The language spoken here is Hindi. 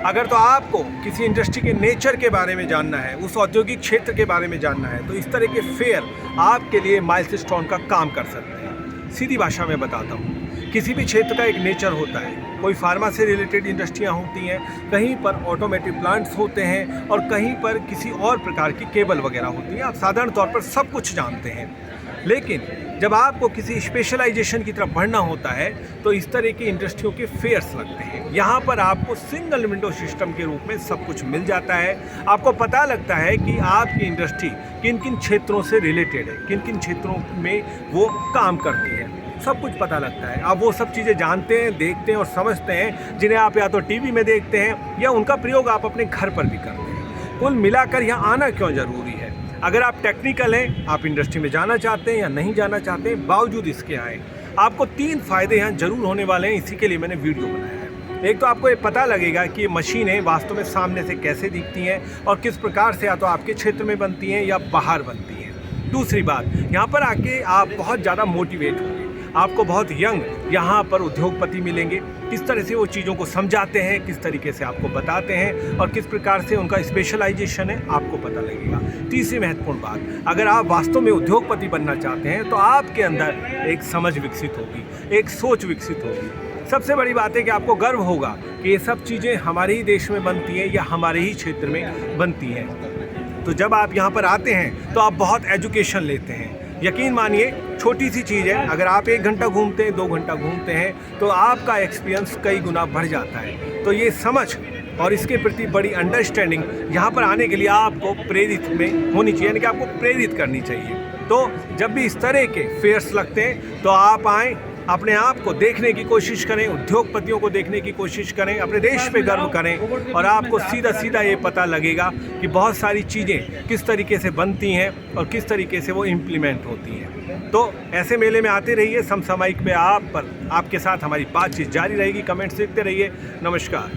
अगर तो आपको किसी इंडस्ट्री के नेचर के बारे में जानना है, उस औद्योगिक क्षेत्र के बारे में जानना है, तो इस तरह के फेयर आपके लिए माइलस्टोन का काम कर सकते हैं। सीधी भाषा में बताता हूँ, किसी भी क्षेत्र का एक नेचर होता है। कोई फार्मा से रिलेटेड इंडस्ट्रियाँ होती हैं, कहीं पर ऑटोमेटिव प्लांट्स होते हैं और कहीं पर किसी और प्रकार की केबल वगैरह होती हैं। आप साधारण तौर पर सब कुछ जानते हैं, लेकिन जब आपको किसी स्पेशलाइजेशन की तरफ बढ़ना होता है तो इस तरह की इंडस्ट्रियों के फेयर्स लगते हैं। यहाँ पर आपको सिंगल विंडो सिस्टम के रूप में सब कुछ मिल जाता है। आपको पता लगता है कि आपकी इंडस्ट्री किन किन क्षेत्रों से रिलेटेड है, किन किन क्षेत्रों में वो काम करती है, सब कुछ पता लगता है। आप वो सब चीज़ें जानते हैं, देखते हैं और समझते हैं, जिन्हें आप या तो टीवी में देखते हैं या उनका प्रयोग आप अपने घर पर भी करते हैं। कुल मिलाकर यहाँ आना क्यों ज़रूरी है? अगर आप टेक्निकल हैं, आप इंडस्ट्री में जाना चाहते हैं या नहीं जाना चाहते हैं, बावजूद इसके आए आपको 3 फ़ायदे यहाँ ज़रूर होने वाले हैं। इसी के लिए मैंने वीडियो बनाया है। एक तो आपको ये पता लगेगा कि ये मशीनें वास्तव में सामने से कैसे दिखती हैं और किस प्रकार से या तो आपके क्षेत्र में बनती हैं या बाहर बनती हैं। दूसरी बात, यहाँ पर आके आप बहुत ज़्यादा मोटिवेट होंगे। आपको बहुत यंग यहाँ पर उद्योगपति मिलेंगे, किस तरह से वो चीज़ों को समझाते हैं, किस तरीके से आपको बताते हैं और किस प्रकार से उनका स्पेशलाइजेशन है, आपको पता लगेगा। तीसरी महत्वपूर्ण बात, अगर आप वास्तव में उद्योगपति बनना चाहते हैं तो आपके अंदर एक समझ विकसित होगी, एक सोच विकसित होगी। सबसे बड़ी बात है कि आपको गर्व होगा कि ये सब चीज़ें हमारे ही देश में बनती हैं या हमारे ही क्षेत्र में बनती हैं। तो जब आप यहाँ पर आते हैं तो आप बहुत एजुकेशन लेते हैं। यकीन मानिए, छोटी सी चीज़ है, अगर आप 1 घंटा घूमते हैं, 2 घंटा घूमते हैं तो आपका एक्सपीरियंस कई गुना बढ़ जाता है। तो ये समझ और इसके प्रति बड़ी अंडरस्टैंडिंग यहाँ पर आने के लिए आपको प्रेरित में होनी चाहिए, यानी कि आपको प्रेरित करनी चाहिए। तो जब भी इस तरह के फेयर्स लगते हैं तो आप आएँ, अपने आप को देखने की कोशिश करें, उद्योगपतियों को देखने की कोशिश करें, अपने देश पे गर्व करें और आपको सीधा सीधा ये पता लगेगा कि बहुत सारी चीज़ें किस तरीके से बनती हैं और किस तरीके से वो इम्प्लीमेंट होती हैं। तो ऐसे मेले में आते रहिए। समसामयिक पे आपके साथ हमारी बातचीत जारी रहेगी। कमेंट्स लिखते रहिए। नमस्कार।